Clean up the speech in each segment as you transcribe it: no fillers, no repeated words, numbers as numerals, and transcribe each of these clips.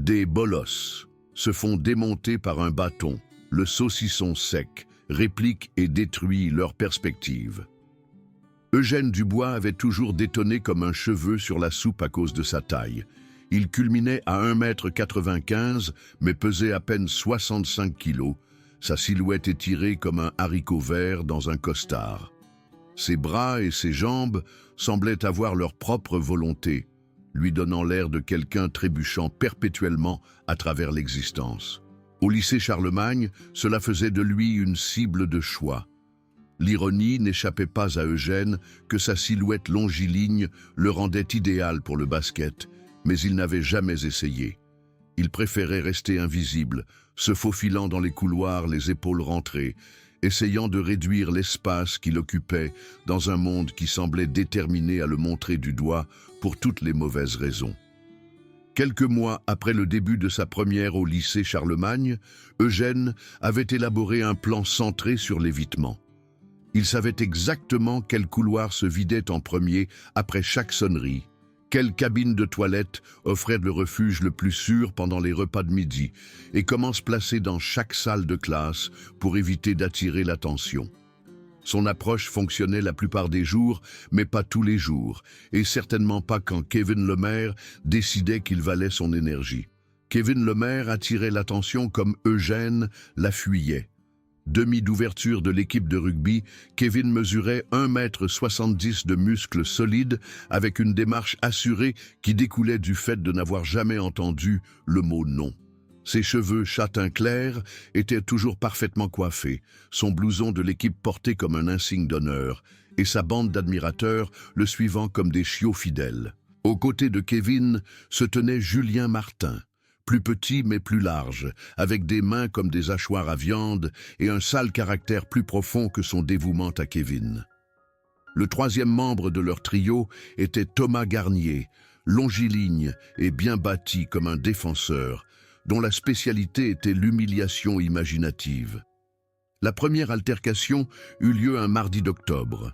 Des bolosses se font démonter par un bâton, le saucisson sec réplique et détruit leur perspective. Eugène Dubois avait toujours détonné comme un cheveu sur la soupe à cause de sa taille. Il culminait à 1,95 m, mais pesait à peine 65 kg. Sa silhouette étirée comme un haricot vert dans un costard. Ses bras et ses jambes semblaient avoir leur propre volonté, lui donnant l'air de quelqu'un trébuchant perpétuellement à travers l'existence. Au lycée Charlemagne, cela faisait de lui une cible de choix. L'ironie n'échappait pas à Eugène que sa silhouette longiligne le rendait idéal pour le basket, mais il n'avait jamais essayé. Il préférait rester invisible, se faufilant dans les couloirs les épaules rentrées, essayant de réduire l'espace qu'il occupait dans un monde qui semblait déterminé à le montrer du doigt pour toutes les mauvaises raisons. Quelques mois après le début de sa première au lycée Charlemagne, Eugène avait élaboré un plan centré sur l'évitement. Il savait exactement quel couloir se vidait en premier après chaque sonnerie, quelle cabine de toilette offrait le refuge le plus sûr pendant les repas de midi et comment se placer dans chaque salle de classe pour éviter d'attirer l'attention. Son approche fonctionnait la plupart des jours, mais pas tous les jours, et certainement pas quand Kevin Lemaire décidait qu'il valait son énergie. Kevin Lemaire attirait l'attention comme Eugène la fuyait. Demi d'ouverture de l'équipe de rugby, Kevin mesurait 1,70 m de muscles solides avec une démarche assurée qui découlait du fait de n'avoir jamais entendu le mot non. Ses cheveux châtain clair étaient toujours parfaitement coiffés, son blouson de l'équipe porté comme un insigne d'honneur, et sa bande d'admirateurs le suivant comme des chiots fidèles. Aux côtés de Kevin se tenait Julien Martin, plus petit mais plus large, avec des mains comme des hachoirs à viande et un sale caractère plus profond que son dévouement à Kevin. Le troisième membre de leur trio était Thomas Garnier, longiligne et bien bâti comme un défenseur, dont la spécialité était l'humiliation imaginative. La première altercation eut lieu un mardi d'octobre.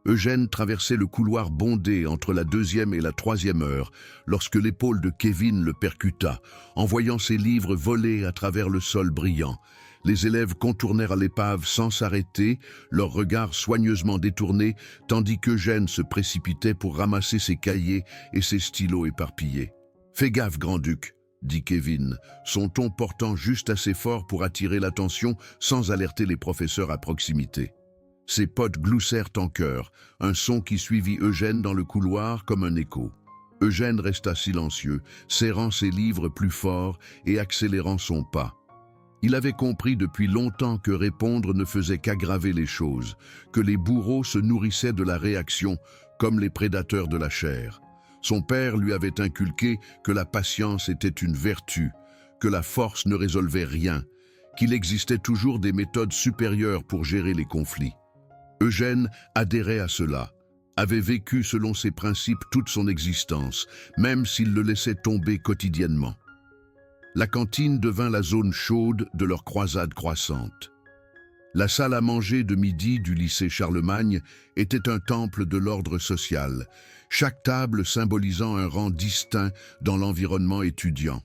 Eugène traversait le couloir bondé entre la 2e et la 3e heure lorsque l'épaule de Kevin le percuta, envoyant ses livres voler à travers le sol brillant. Les élèves contournèrent à l'épave sans s'arrêter, leurs regards soigneusement détournés, tandis qu'Eugène se précipitait pour ramasser ses cahiers et ses stylos éparpillés. « Fais gaffe, grand-duc !» dit Kevin, son ton portant juste assez fort pour attirer l'attention sans alerter les professeurs à proximité. Ses potes gloussèrent en chœur, un son qui suivit Eugène dans le couloir comme un écho. Eugène resta silencieux, serrant ses livres plus fort et accélérant son pas. Il avait compris depuis longtemps que répondre ne faisait qu'aggraver les choses, que les bourreaux se nourrissaient de la réaction comme les prédateurs de la chair. Son père lui avait inculqué que la patience était une vertu, que la force ne résolvait rien, qu'il existait toujours des méthodes supérieures pour gérer les conflits. Eugène adhérait à cela, avait vécu selon ces principes toute son existence, même s'il le laissait tomber quotidiennement. La cantine devint la zone chaude de leur croisade croissante. La salle à manger de midi du lycée Charlemagne était un temple de l'ordre social, chaque table symbolisant un rang distinct dans l'environnement étudiant.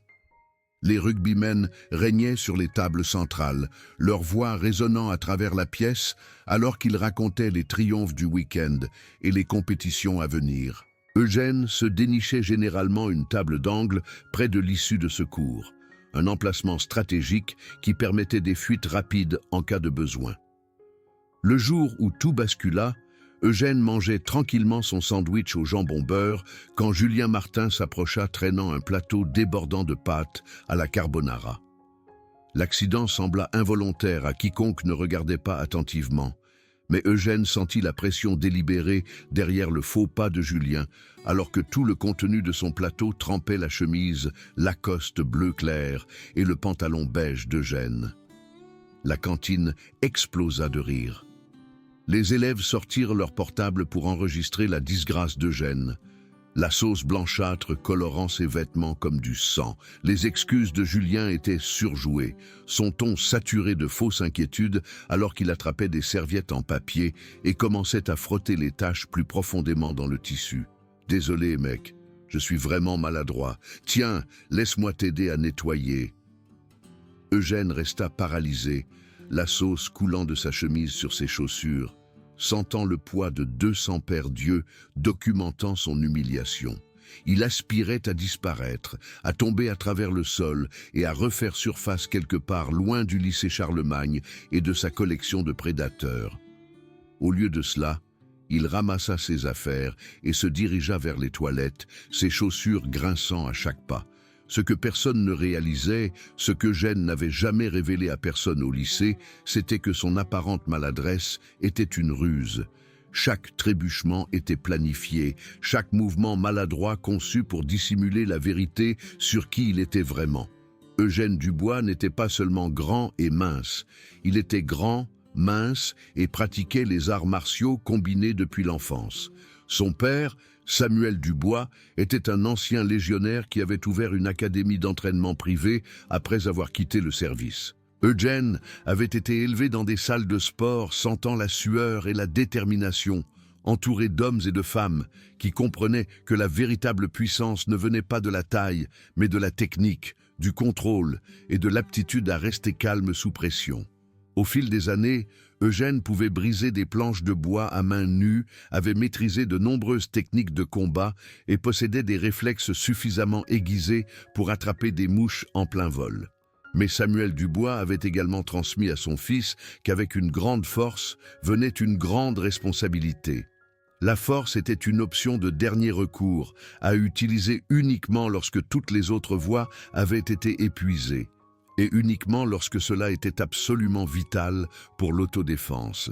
Les rugbymen régnaient sur les tables centrales, leur voix résonnant à travers la pièce alors qu'ils racontaient les triomphes du week-end et les compétitions à venir. Eugène se dénichait généralement une table d'angle près de l'issue de secours, un emplacement stratégique qui permettait des fuites rapides en cas de besoin. Le jour où tout bascula, Eugène mangeait tranquillement son sandwich au jambon beurre quand Julien Martin s'approcha traînant un plateau débordant de pâtes à la carbonara. L'accident sembla involontaire à quiconque ne regardait pas attentivement, mais Eugène sentit la pression délibérée derrière le faux pas de Julien, alors que tout le contenu de son plateau trempait la chemise Lacoste bleu clair et le pantalon beige d'Eugène. La cantine explosa de rire. Les élèves sortirent leur portable pour enregistrer la disgrâce d'Eugène. La sauce blanchâtre colorant ses vêtements comme du sang. Les excuses de Julien étaient surjouées, son ton saturé de fausse inquiétude alors qu'il attrapait des serviettes en papier et commençait à frotter les taches plus profondément dans le tissu. « Désolé, mec, Je suis vraiment maladroit. Tiens, laisse-moi t'aider à nettoyer. » Eugène resta paralysé, la sauce coulant de sa chemise sur ses chaussures, sentant le poids de 200 paires d'yeux, documentant son humiliation. Il aspirait à disparaître, à tomber à travers le sol et à refaire surface quelque part loin du lycée Charlemagne et de sa collection de prédateurs. Au lieu de cela, il ramassa ses affaires et se dirigea vers les toilettes, ses chaussures grinçant à chaque pas. Ce que personne ne réalisait, ce qu'Eugène n'avait jamais révélé à personne au lycée, c'était que son apparente maladresse était une ruse. Chaque trébuchement était planifié, chaque mouvement maladroit conçu pour dissimuler la vérité sur qui il était vraiment. Eugène Dubois n'était pas seulement grand et mince, il était grand, mince et pratiquait les arts martiaux combinés depuis l'enfance. Son père, Samuel Dubois, était un ancien légionnaire qui avait ouvert une académie d'entraînement privée après avoir quitté le service. Eugène avait été élevé dans des salles de sport sentant la sueur et la détermination, entouré d'hommes et de femmes qui comprenaient que la véritable puissance ne venait pas de la taille, mais de la technique, du contrôle et de l'aptitude à rester calme sous pression. Au fil des années, Eugène pouvait briser des planches de bois à main nue, avait maîtrisé de nombreuses techniques de combat et possédait des réflexes suffisamment aiguisés pour attraper des mouches en plein vol. Mais Samuel Dubois avait également transmis à son fils qu'avec une grande force venait une grande responsabilité. La force était une option de dernier recours, à utiliser uniquement lorsque toutes les autres voies avaient été épuisées, et uniquement lorsque cela était absolument vital pour l'autodéfense.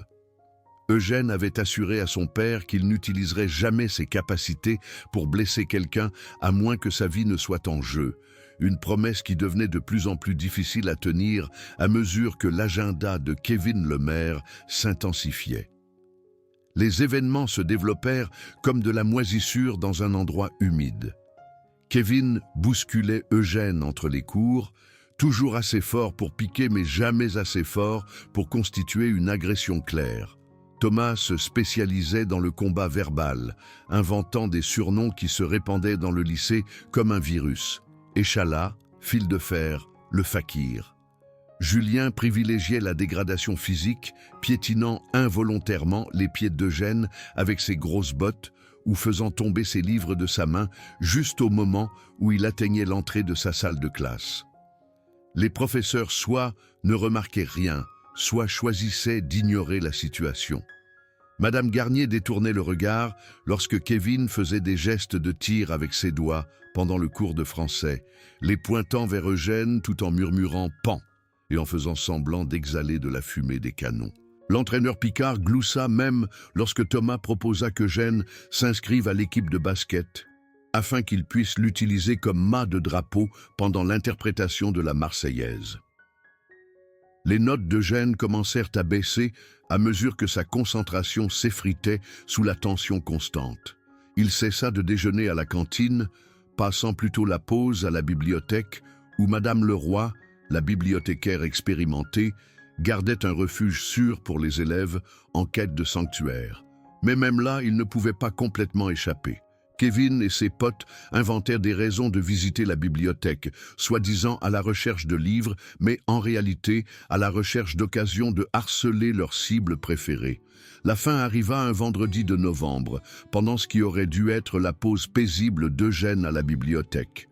Eugène avait assuré à son père qu'il n'utiliserait jamais ses capacités pour blesser quelqu'un à moins que sa vie ne soit en jeu. Une promesse qui devenait de plus en plus difficile à tenir à mesure que l'agenda de Kevin Lemaire s'intensifiait. Les événements se développèrent comme de la moisissure dans un endroit humide. Kevin bousculait Eugène entre les cours, toujours assez fort pour piquer mais jamais assez fort pour constituer une agression claire. Thomas se spécialisait dans le combat verbal, inventant des surnoms qui se répandaient dans le lycée comme un virus. Échalas, fil de fer, le fakir. Julien privilégiait la dégradation physique, piétinant involontairement les pieds d'Eugène avec ses grosses bottes ou faisant tomber ses livres de sa main juste au moment où il atteignait l'entrée de sa salle de classe. Les professeurs soit ne remarquaient rien, soit choisissaient d'ignorer la situation. Madame Garnier détournait le regard lorsque Kevin faisait des gestes de tir avec ses doigts pendant le cours de français, les pointant vers Eugène tout en murmurant « pan » et en faisant semblant d'exhaler de la fumée des canons. L'entraîneur Picard gloussa même lorsque Thomas proposa qu'Eugène s'inscrive à l'équipe de basket, afin qu'il puisse l'utiliser comme mât de drapeau pendant l'interprétation de la Marseillaise. Les notes d'Eugène commencèrent à baisser à mesure que sa concentration s'effritait sous la tension constante. Il cessa de déjeuner à la cantine, passant plutôt la pause à la bibliothèque où Madame Leroy, la bibliothécaire expérimentée, gardait un refuge sûr pour les élèves en quête de sanctuaire. Mais même là, il ne pouvait pas complètement échapper. Kevin et ses potes inventèrent des raisons de visiter la bibliothèque, soi-disant à la recherche de livres, mais en réalité à la recherche d'occasions de harceler leur cible préférée. La fin arriva un vendredi de novembre, pendant ce qui aurait dû être la pause paisible d'Eugène à la bibliothèque.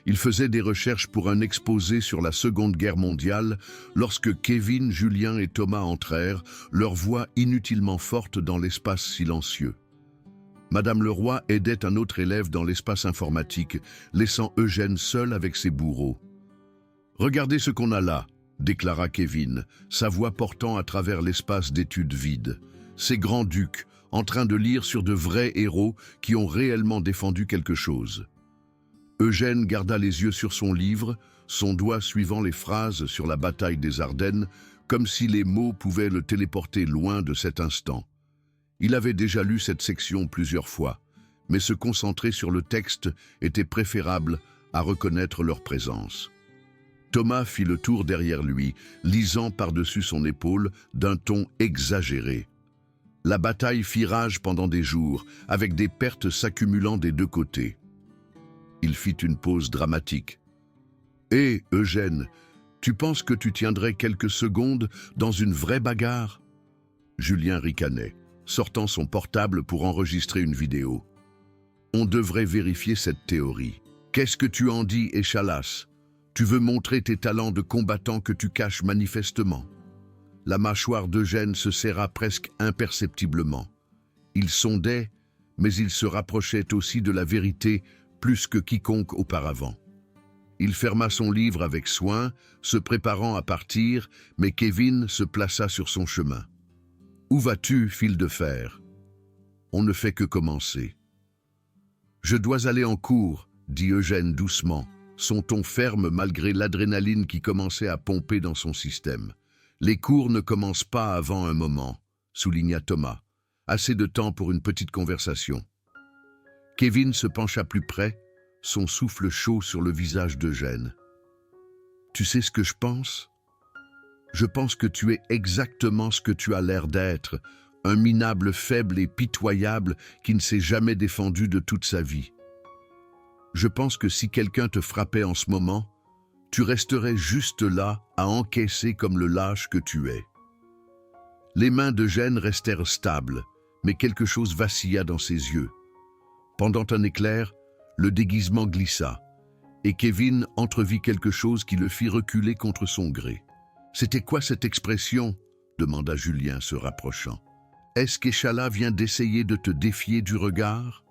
Il faisait des recherches pour un exposé sur la Seconde Guerre mondiale lorsque Kevin, Julien et Thomas entrèrent, leur voix inutilement forte dans l'espace silencieux. Madame Leroy aidait un autre élève dans l'espace informatique, laissant Eugène seul avec ses bourreaux. « Regardez ce qu'on a là », déclara Kevin, sa voix portant à travers l'espace d'études vide. « Ces grands-ducs, en train de lire sur de vrais héros qui ont réellement défendu quelque chose. » Eugène garda les yeux sur son livre, son doigt suivant les phrases sur la bataille des Ardennes, comme si les mots pouvaient le téléporter loin de cet instant. Il avait déjà lu cette section plusieurs fois, mais se concentrer sur le texte était préférable à reconnaître leur présence. Thomas fit le tour derrière lui, lisant par-dessus son épaule d'un ton exagéré. La bataille fit rage pendant des jours, avec des pertes s'accumulant des deux côtés. Il fit une pause dramatique. « Hé, Eugène, tu penses que tu tiendrais quelques secondes dans une vraie bagarre ?» Julien ricanait, sortant son portable pour enregistrer une vidéo. « On devrait vérifier cette théorie. Qu'est-ce que tu en dis, Échalas? Tu veux montrer tes talents de combattant que tu caches manifestement. » La mâchoire d'Eugène se serra presque imperceptiblement. Il sondait, mais il se rapprochait aussi de la vérité plus que quiconque auparavant. Il ferma son livre avec soin, se préparant à partir, mais Kevin se plaça sur son chemin. « Où vas-tu, fil de fer ? On ne fait que commencer. »« Je dois aller en cours, » dit Eugène doucement, son ton ferme malgré l'adrénaline qui commençait à pomper dans son système. « Les cours ne commencent pas avant un moment, » souligna Thomas. « Assez de temps pour une petite conversation. » Kevin se pencha plus près, son souffle chaud sur le visage d'Eugène. « Tu sais ce que je pense ? Je pense que tu es exactement ce que tu as l'air d'être, un minable faible et pitoyable qui ne s'est jamais défendu de toute sa vie. Je pense que si quelqu'un te frappait en ce moment, tu resterais juste là à encaisser comme le lâche que tu es. » Les mains d'Eugène restèrent stables, mais quelque chose vacilla dans ses yeux. Pendant un éclair, le déguisement glissa, et Kevin entrevit quelque chose qui le fit reculer contre son gré. « C'était quoi cette expression ?» demanda Julien se rapprochant. « Est-ce qu'Échalas vient d'essayer de te défier du regard ?»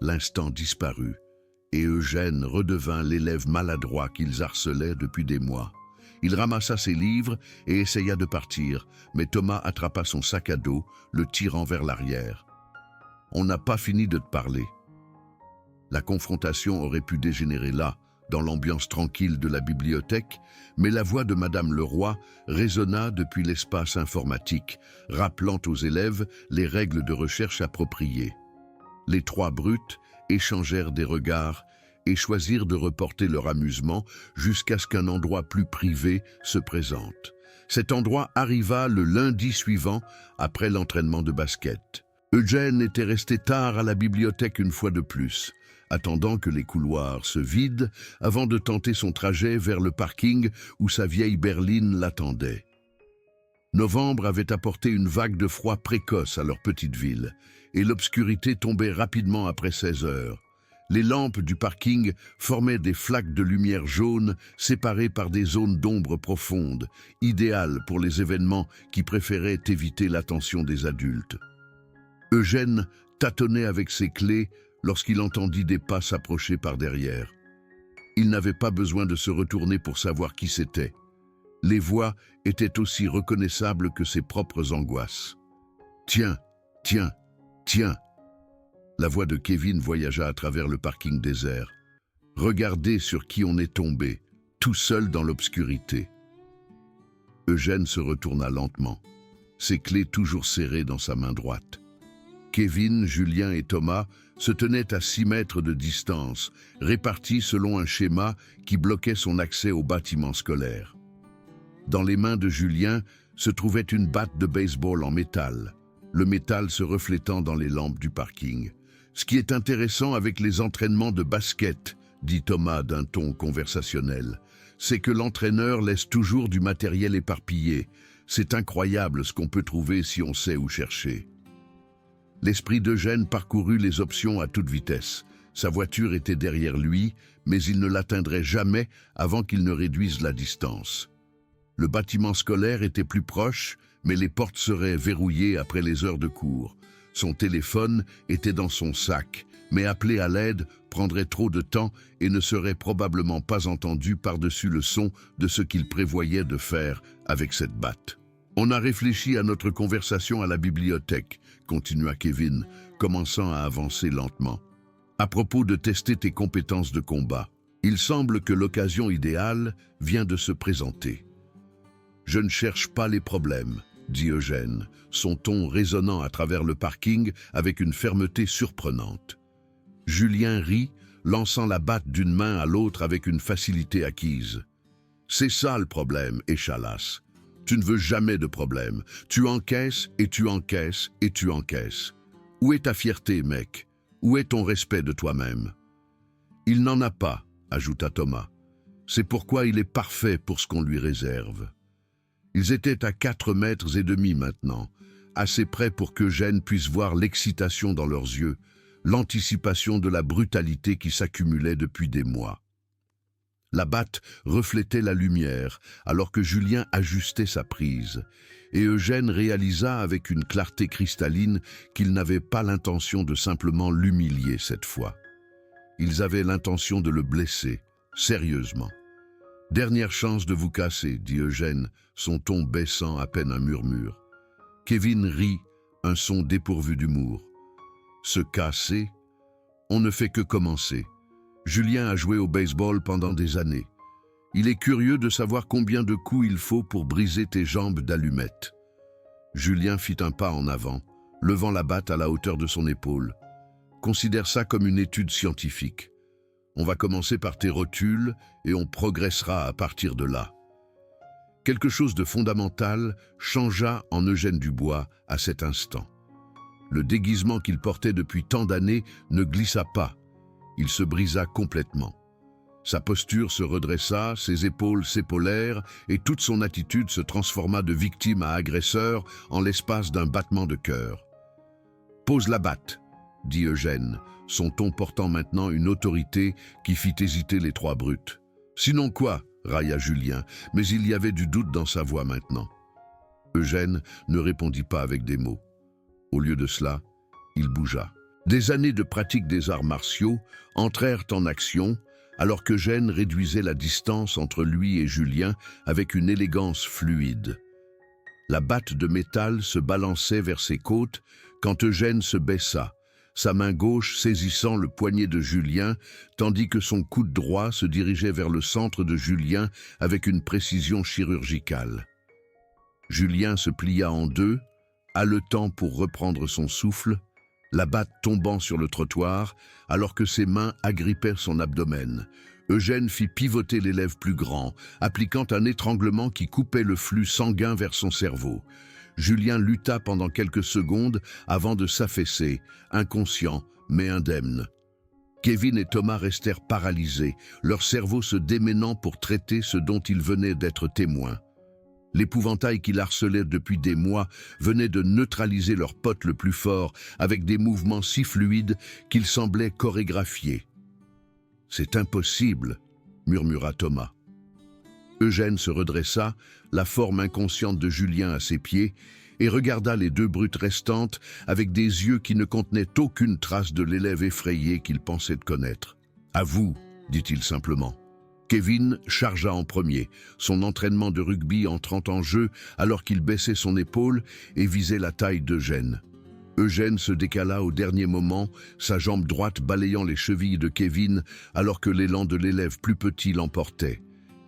L'instant disparut, et Eugène redevint l'élève maladroit qu'ils harcelaient depuis des mois. Il ramassa ses livres et essaya de partir, mais Thomas attrapa son sac à dos, le tirant vers l'arrière. « On n'a pas fini de te parler. » La confrontation aurait pu dégénérer là, dans l'ambiance tranquille de la bibliothèque, mais la voix de Madame Leroy résonna depuis l'espace informatique, rappelant aux élèves les règles de recherche appropriées. Les trois brutes échangèrent des regards et choisirent de reporter leur amusement jusqu'à ce qu'un endroit plus privé se présente. Cet endroit arriva le lundi suivant, après l'entraînement de basket. Eugène était resté tard à la bibliothèque une fois de plus, attendant que les couloirs se vident avant de tenter son trajet vers le parking où sa vieille berline l'attendait. Novembre avait apporté une vague de froid précoce à leur petite ville, et l'obscurité tombait rapidement après 16 heures. Les lampes du parking formaient des flaques de lumière jaune séparées par des zones d'ombre profondes, idéales pour les événements qui préféraient éviter l'attention des adultes. Eugène tâtonnait avec ses clés lorsqu'il entendit des pas s'approcher par derrière. Il n'avait pas besoin de se retourner pour savoir qui c'était. Les voix étaient aussi reconnaissables que ses propres angoisses. « Tiens, tiens, tiens !» La voix de Kevin voyagea à travers le parking désert. « Regardez sur qui on est tombé, tout seul dans l'obscurité. » Eugène se retourna lentement, ses clés toujours serrées dans sa main droite. Kevin, Julien et Thomas se tenaient à 6 mètres de distance, répartis selon un schéma qui bloquait son accès au bâtiment scolaire. Dans les mains de Julien se trouvait une batte de baseball en métal, le métal se reflétant dans les lampes du parking. « Ce qui est intéressant avec les entraînements de basket, » dit Thomas d'un ton conversationnel, « c'est que l'entraîneur laisse toujours du matériel éparpillé. C'est incroyable ce qu'on peut trouver si on sait où chercher. » L'esprit d'Eugène parcourut les options à toute vitesse. Sa voiture était derrière lui, mais il ne l'atteindrait jamais avant qu'il ne réduise la distance. Le bâtiment scolaire était plus proche, mais les portes seraient verrouillées après les heures de cours. Son téléphone était dans son sac, mais appeler à l'aide prendrait trop de temps et ne serait probablement pas entendu par-dessus le son de ce qu'il prévoyait de faire avec cette batte. « On a réfléchi à notre conversation à la bibliothèque, » continua Kevin, commençant à avancer lentement. « À propos de tester tes compétences de combat, il semble que l'occasion idéale vient de se présenter. » « Je ne cherche pas les problèmes, » dit Eugène, son ton résonnant à travers le parking avec une fermeté surprenante. Julien rit, lançant la batte d'une main à l'autre avec une facilité acquise. « C'est ça le problème, Échalas. Tu ne veux jamais de problème. Tu encaisses et tu encaisses et tu encaisses. Où est ta fierté, mec? Où est ton respect de toi-même? » Il n'en a pas, ajouta Thomas. C'est pourquoi il est parfait pour ce qu'on lui réserve. Ils étaient à 4,5 mètres maintenant, assez près pour qu'Eugène puisse voir l'excitation dans leurs yeux, l'anticipation de la brutalité qui s'accumulait depuis des mois. La batte reflétait la lumière, alors que Julien ajustait sa prise, et Eugène réalisa avec une clarté cristalline qu'il n'avait pas l'intention de simplement l'humilier cette fois. Ils avaient l'intention de le blesser, sérieusement. « Dernière chance de vous casser, dit Eugène, son ton baissant à peine un murmure. Kevin rit, un son dépourvu d'humour. Se casser? On ne fait que commencer. Julien a joué au baseball pendant des années. Il est curieux de savoir combien de coups il faut pour briser tes jambes d'allumette. Julien fit un pas en avant, levant la batte à la hauteur de son épaule. Considère ça comme une étude scientifique. On va commencer par tes rotules et on progressera à partir de là. Quelque chose de fondamental changea en Eugène Dubois à cet instant. Le déguisement qu'il portait depuis tant d'années ne glissa pas. Il se brisa complètement. Sa posture se redressa, ses épaules s'épaulèrent et toute son attitude se transforma de victime à agresseur en l'espace d'un battement de cœur. « Pose la batte », dit Eugène, son ton portant maintenant une autorité qui fit hésiter les trois brutes. « Sinon quoi ?» railla Julien, mais il y avait du doute dans sa voix maintenant. Eugène ne répondit pas avec des mots. Au lieu de cela, il bougea. Des années de pratique des arts martiaux entrèrent en action, alors qu'Eugène réduisait la distance entre lui et Julien avec une élégance fluide. La batte de métal se balançait vers ses côtes quand Eugène se baissa, sa main gauche saisissant le poignet de Julien, tandis que son coude droit se dirigeait vers le centre de Julien avec une précision chirurgicale. Julien se plia en deux, haletant pour reprendre son souffle, la batte tombant sur le trottoir, alors que ses mains agrippèrent son abdomen. Eugène fit pivoter l'élève plus grand, appliquant un étranglement qui coupait le flux sanguin vers son cerveau. Julien lutta pendant quelques secondes avant de s'affaisser, inconscient mais indemne. Kevin et Thomas restèrent paralysés, leur cerveau se déménant pour traiter ce dont ils venaient d'être témoins. L'épouvantail qui harcelait depuis des mois venait de neutraliser leur pote le plus fort avec des mouvements si fluides qu'ils semblaient chorégraphiés. « C'est impossible », murmura Thomas. Eugène se redressa, la forme inconsciente de Julien à ses pieds, et regarda les deux brutes restantes avec des yeux qui ne contenaient aucune trace de l'élève effrayé qu'il pensait connaître. « À vous », dit-il simplement. Kevin chargea en premier, son entraînement de rugby entrant en jeu alors qu'il baissait son épaule et visait la taille d'Eugène. Eugène se décala au dernier moment, sa jambe droite balayant les chevilles de Kevin alors que l'élan de l'élève plus petit l'emportait.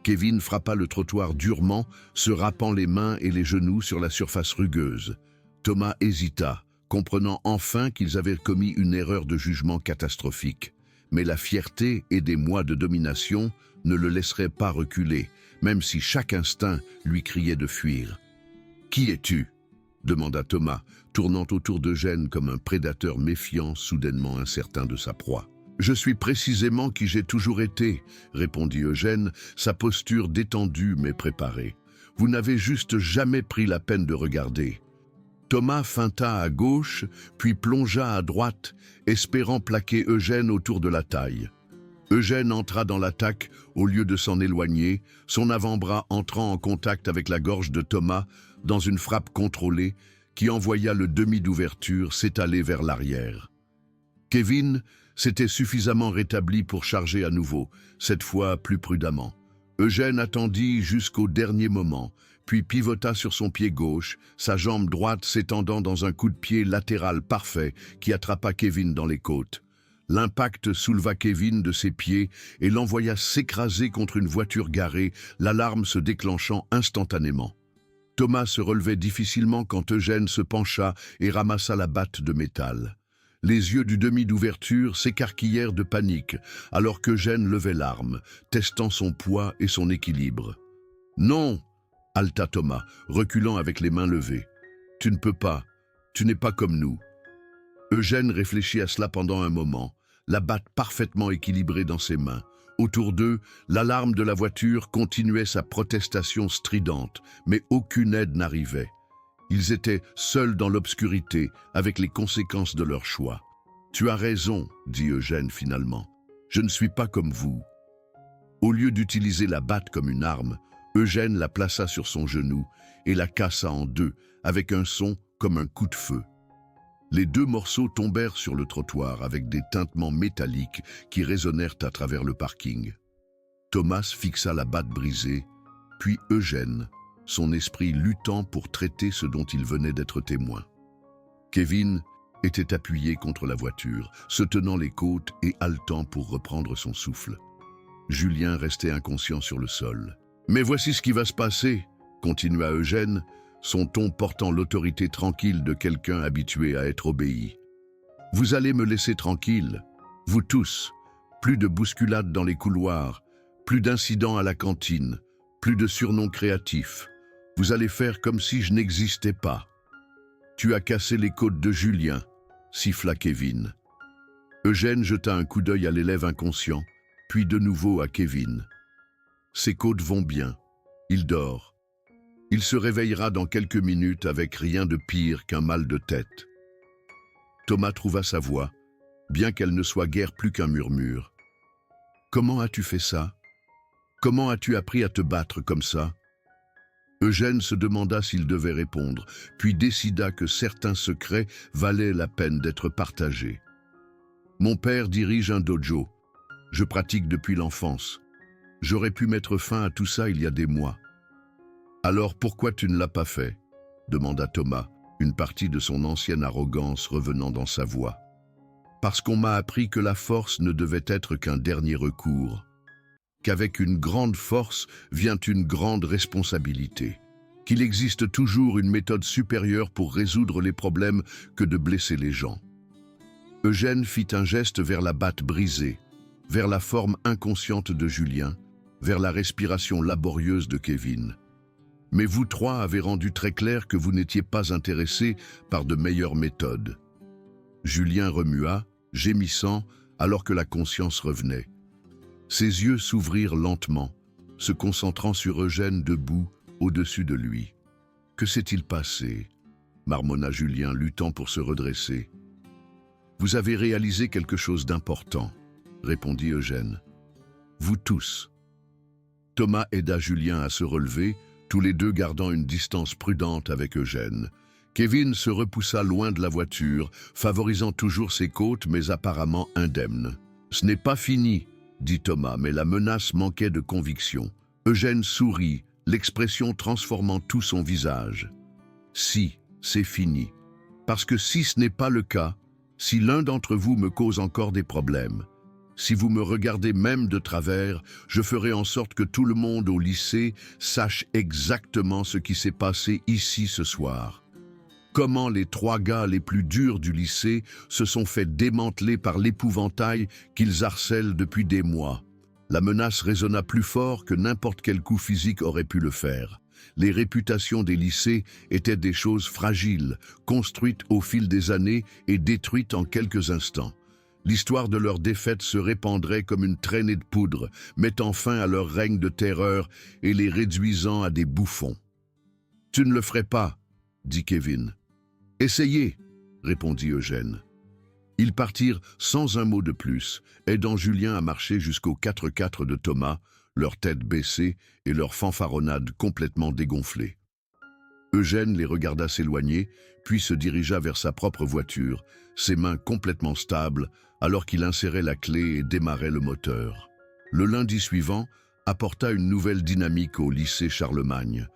Kevin frappa le trottoir durement, se râpant les mains et les genoux sur la surface rugueuse. Thomas hésita, comprenant enfin qu'ils avaient commis une erreur de jugement catastrophique. Mais la fierté et des mois de domination ne le laisseraient pas reculer, même si chaque instinct lui criait de fuir. « Qui es-tu » demanda Thomas, tournant autour d'Eugène comme un prédateur méfiant, soudainement incertain de sa proie. « Je suis précisément qui j'ai toujours été » répondit Eugène, sa posture détendue mais préparée. « Vous n'avez juste jamais pris la peine de regarder. » Thomas feinta à gauche, puis plongea à droite, espérant plaquer Eugène autour de la taille. Eugène entra dans l'attaque au lieu de s'en éloigner, son avant-bras entrant en contact avec la gorge de Thomas dans une frappe contrôlée qui envoya le demi d'ouverture s'étaler vers l'arrière. Kevin s'était suffisamment rétabli pour charger à nouveau, cette fois plus prudemment. Eugène attendit jusqu'au dernier moment, puis pivota sur son pied gauche, sa jambe droite s'étendant dans un coup de pied latéral parfait qui attrapa Kevin dans les côtes. L'impact souleva Kevin de ses pieds et l'envoya s'écraser contre une voiture garée, l'alarme se déclenchant instantanément. Thomas se relevait difficilement quand Eugène se pencha et ramassa la batte de métal. Les yeux du demi d'ouverture s'écarquillèrent de panique, alors qu'Eugène levait l'arme, testant son poids et son équilibre. « Non !» haleta Thomas, reculant avec les mains levées. « Tu ne peux pas, tu n'es pas comme nous. » Eugène réfléchit à cela pendant un moment, la batte parfaitement équilibrée dans ses mains. Autour d'eux, l'alarme de la voiture continuait sa protestation stridente, mais aucune aide n'arrivait. Ils étaient seuls dans l'obscurité, avec les conséquences de leur choix. « Tu as raison, dit Eugène finalement. Je ne suis pas comme vous. » Au lieu d'utiliser la batte comme une arme, Eugène la plaça sur son genou et la cassa en deux, avec un son comme un coup de feu. Les deux morceaux tombèrent sur le trottoir avec des tintements métalliques qui résonnèrent à travers le parking. Thomas fixa la batte brisée, puis Eugène, son esprit luttant pour traiter ce dont il venait d'être témoin. Kevin était appuyé contre la voiture, se tenant les côtes et haletant pour reprendre son souffle. Julien restait inconscient sur le sol. « Mais voici ce qui va se passer », continua Eugène, son ton portant l'autorité tranquille de quelqu'un habitué à être obéi. « Vous allez me laisser tranquille, vous tous. Plus de bousculades dans les couloirs, plus d'incidents à la cantine, plus de surnoms créatifs. Vous allez faire comme si je n'existais pas. »« Tu as cassé les côtes de Julien », siffla Kevin. Eugène jeta un coup d'œil à l'élève inconscient, puis de nouveau à Kevin. « Ses côtes vont bien. Il dort. Il se réveillera dans quelques minutes avec rien de pire qu'un mal de tête. » Thomas trouva sa voix, bien qu'elle ne soit guère plus qu'un murmure. « Comment as-tu fait ça? Comment as-tu appris à te battre comme ça ?» Eugène se demanda s'il devait répondre, puis décida que certains secrets valaient la peine d'être partagés. « Mon père dirige un dojo. Je pratique depuis l'enfance. J'aurais pu mettre fin à tout ça il y a des mois. »« Alors pourquoi tu ne l'as pas fait ?» demanda Thomas, une partie de son ancienne arrogance revenant dans sa voix. « Parce qu'on m'a appris que la force ne devait être qu'un dernier recours. Qu'avec une grande force vient une grande responsabilité. Qu'il existe toujours une méthode supérieure pour résoudre les problèmes que de blesser les gens. » Eugène fit un geste vers la batte brisée, vers la forme inconsciente de Julien, vers la respiration laborieuse de Kevin. « Mais vous trois avez rendu très clair que vous n'étiez pas intéressés par de meilleures méthodes. » Julien remua, gémissant, alors que la conscience revenait. Ses yeux s'ouvrirent lentement, se concentrant sur Eugène debout, au-dessus de lui. « Que s'est-il passé ?» marmonna Julien, luttant pour se redresser. « Vous avez réalisé quelque chose d'important, » répondit Eugène. « Vous tous. » Thomas aida Julien à se relever, tous les deux gardant une distance prudente avec Eugène. Kevin se repoussa loin de la voiture, favorisant toujours ses côtes mais apparemment indemne. « Ce n'est pas fini, » dit Thomas, mais la menace manquait de conviction. Eugène sourit, l'expression transformant tout son visage. « Si, c'est fini. Parce que si ce n'est pas le cas, si l'un d'entre vous me cause encore des problèmes, si vous me regardez même de travers, je ferai en sorte que tout le monde au lycée sache exactement ce qui s'est passé ici ce soir. Comment les trois gars les plus durs du lycée se sont fait démanteler par l'épouvantail qu'ils harcèlent depuis des mois. » La menace résonna plus fort que n'importe quel coup physique aurait pu le faire. Les réputations des lycées étaient des choses fragiles, construites au fil des années et détruites en quelques instants. L'histoire de leur défaite se répandrait comme une traînée de poudre, mettant fin à leur règne de terreur et les réduisant à des bouffons. « Tu ne le ferais pas, » dit Kevin. « Essayez, » répondit Eugène. Ils partirent sans un mot de plus, aidant Julien à marcher jusqu'au 4x4 de Thomas, leur tête baissée et leur fanfaronnade complètement dégonflée. Eugène les regarda s'éloigner, puis se dirigea vers sa propre voiture, ses mains complètement stables, alors qu'il insérait la clé et démarrait le moteur. Le lundi suivant apporta une nouvelle dynamique au lycée Charlemagne.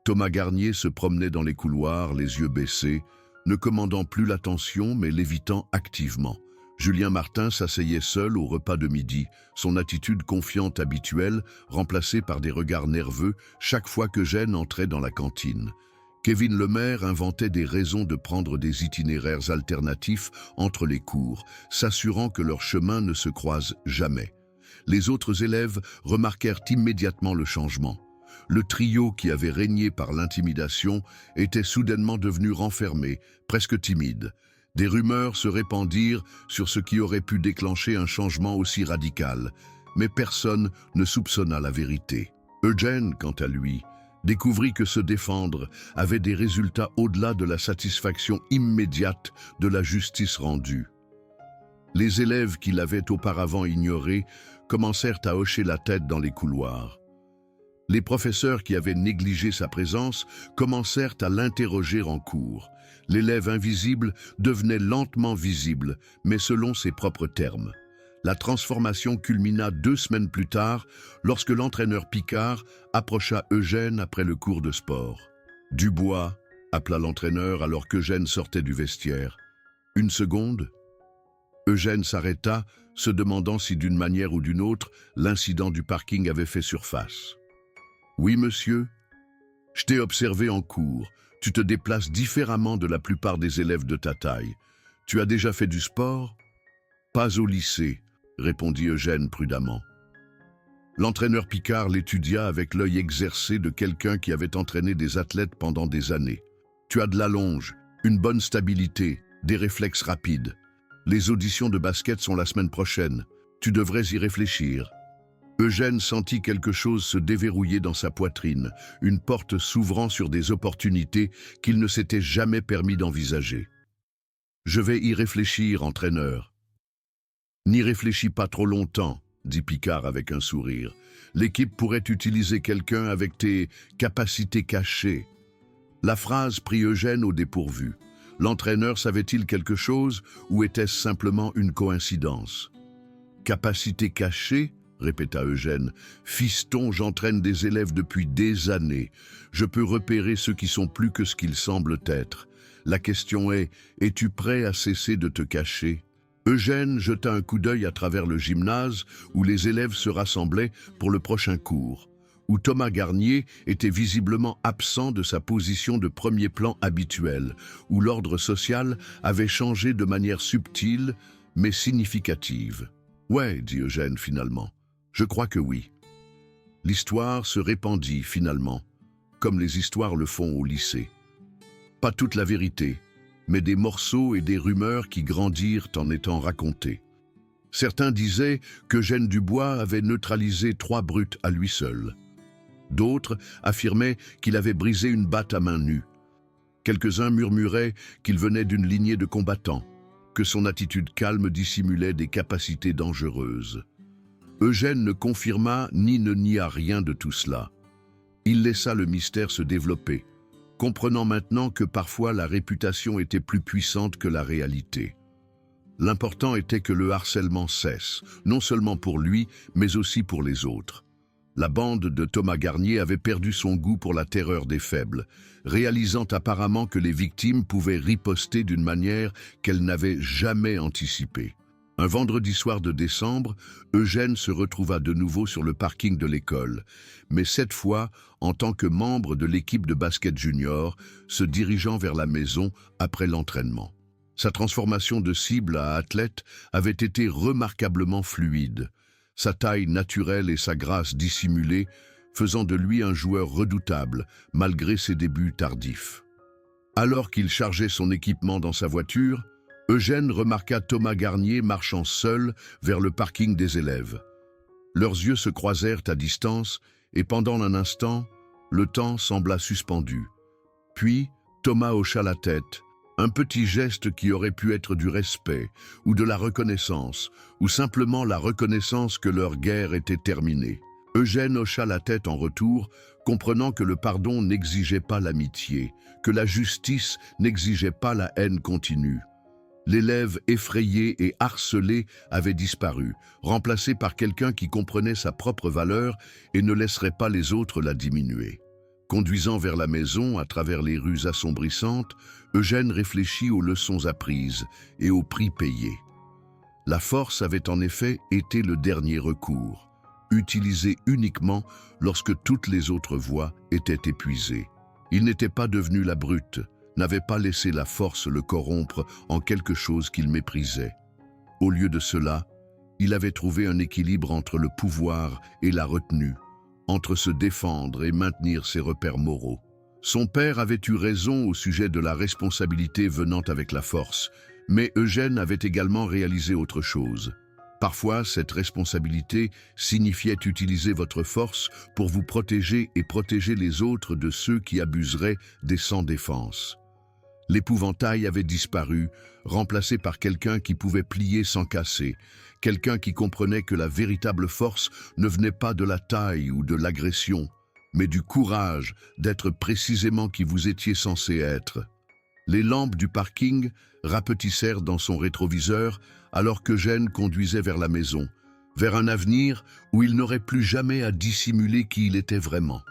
Thomas Garnier se promenait dans les couloirs, les yeux baissés, ne commandant plus l'attention mais l'évitant activement. Julien Martin s'asseyait seul au repas de midi, son attitude confiante habituelle remplacée par des regards nerveux chaque fois qu'Eugène entrait dans la cantine. Kevin Lemaire inventait des raisons de prendre des itinéraires alternatifs entre les cours, s'assurant que leurs chemins ne se croisent jamais. Les autres élèves remarquèrent immédiatement le changement. Le trio qui avait régné par l'intimidation était soudainement devenu renfermé, presque timide. Des rumeurs se répandirent sur ce qui aurait pu déclencher un changement aussi radical, mais personne ne soupçonna la vérité. Eugène, quant à lui, découvrit que se défendre avait des résultats au-delà de la satisfaction immédiate de la justice rendue. Les élèves qui l'avaient auparavant ignoré commencèrent à hocher la tête dans les couloirs. Les professeurs qui avaient négligé sa présence commencèrent à l'interroger en cours. L'élève invisible devenait lentement visible, mais selon ses propres termes. La transformation culmina 2 semaines plus tard, lorsque l'entraîneur Picard approcha Eugène après le cours de sport. « Dubois » appela l'entraîneur alors qu'Eugène sortait du vestiaire. « Une seconde ?» Eugène s'arrêta, se demandant si d'une manière ou d'une autre, l'incident du parking avait fait surface. « Oui, monsieur. Je t'ai observé en cours. Tu te déplaces différemment de la plupart des élèves de ta taille. Tu as déjà fait du sport ? » « Pas au lycée, » répondit Eugène prudemment. L'entraîneur Picard l'étudia avec l'œil exercé de quelqu'un qui avait entraîné des athlètes pendant des années. « Tu as de l'allonge, une bonne stabilité, des réflexes rapides. Les auditions de basket sont la semaine prochaine. Tu devrais y réfléchir. » Eugène sentit quelque chose se déverrouiller dans sa poitrine, une porte s'ouvrant sur des opportunités qu'il ne s'était jamais permis d'envisager. « Je vais y réfléchir, entraîneur. » « N'y réfléchis pas trop longtemps, » dit Picard avec un sourire. « L'équipe pourrait utiliser quelqu'un avec tes capacités cachées. » La phrase prit Eugène au dépourvu. L'entraîneur savait-il quelque chose ou était-ce simplement une coïncidence ? « Capacités cachées ?» répéta Eugène. « Fiston, j'entraîne des élèves depuis des années. Je peux repérer ceux qui sont plus que ce qu'ils semblent être. La question est, es-tu prêt à cesser de te cacher ?» Eugène jeta un coup d'œil à travers le gymnase où les élèves se rassemblaient pour le prochain cours, où Thomas Garnier était visiblement absent de sa position de premier plan habituelle, où l'ordre social avait changé de manière subtile mais significative. « Ouais, » dit Eugène finalement, « je crois que oui. » L'histoire se répandit finalement, comme les histoires le font au lycée. Pas toute la vérité, mais des morceaux et des rumeurs qui grandirent en étant racontés. Certains disaient qu'Eugène Dubois avait neutralisé 3 brutes à lui seul. D'autres affirmaient qu'il avait brisé une batte à main nue. Quelques-uns murmuraient qu'il venait d'une lignée de combattants, que son attitude calme dissimulait des capacités dangereuses. Eugène ne confirma ni ne nia rien de tout cela. Il laissa le mystère se développer, comprenant maintenant que parfois la réputation était plus puissante que la réalité. L'important était que le harcèlement cesse, non seulement pour lui, mais aussi pour les autres. La bande de Thomas Garnier avait perdu son goût pour la terreur des faibles, réalisant apparemment que les victimes pouvaient riposter d'une manière qu'elles n'avaient jamais anticipée. Un vendredi soir de décembre, Eugène se retrouva de nouveau sur le parking de l'école, mais cette fois en tant que membre de l'équipe de basket junior, se dirigeant vers la maison après l'entraînement. Sa transformation de cible à athlète avait été remarquablement fluide, sa taille naturelle et sa grâce dissimulée faisant de lui un joueur redoutable malgré ses débuts tardifs. Alors qu'il chargeait son équipement dans sa voiture, Eugène remarqua Thomas Garnier marchant seul vers le parking des élèves. Leurs yeux se croisèrent à distance et pendant un instant, le temps sembla suspendu. Puis, Thomas hocha la tête, un petit geste qui aurait pu être du respect ou de la reconnaissance, ou simplement la reconnaissance que leur guerre était terminée. Eugène hocha la tête en retour, comprenant que le pardon n'exigeait pas l'amitié, que la justice n'exigeait pas la haine continue. L'élève effrayé et harcelé avait disparu, remplacé par quelqu'un qui comprenait sa propre valeur et ne laisserait pas les autres la diminuer. Conduisant vers la maison à travers les rues assombrissantes, Eugène réfléchit aux leçons apprises et aux prix payés. La force avait en effet été le dernier recours, utilisé uniquement lorsque toutes les autres voies étaient épuisées. Il n'était pas devenu la brute, n'avait pas laissé la force le corrompre en quelque chose qu'il méprisait. Au lieu de cela, il avait trouvé un équilibre entre le pouvoir et la retenue, entre se défendre et maintenir ses repères moraux. Son père avait eu raison au sujet de la responsabilité venant avec la force, Mais Eugène avait également réalisé autre chose. Parfois, cette responsabilité signifiait utiliser votre force pour vous protéger et protéger les autres de ceux qui abuseraient des sans-défense. L'épouvantail avait disparu, remplacé par quelqu'un qui pouvait plier sans casser, quelqu'un qui comprenait que la véritable force ne venait pas de la taille ou de l'agression, mais du courage d'être précisément qui vous étiez censé être. Les lampes du parking rapetissèrent dans son rétroviseur alors qu'Eugène conduisait vers la maison, vers un avenir où il n'aurait plus jamais à dissimuler qui il était vraiment.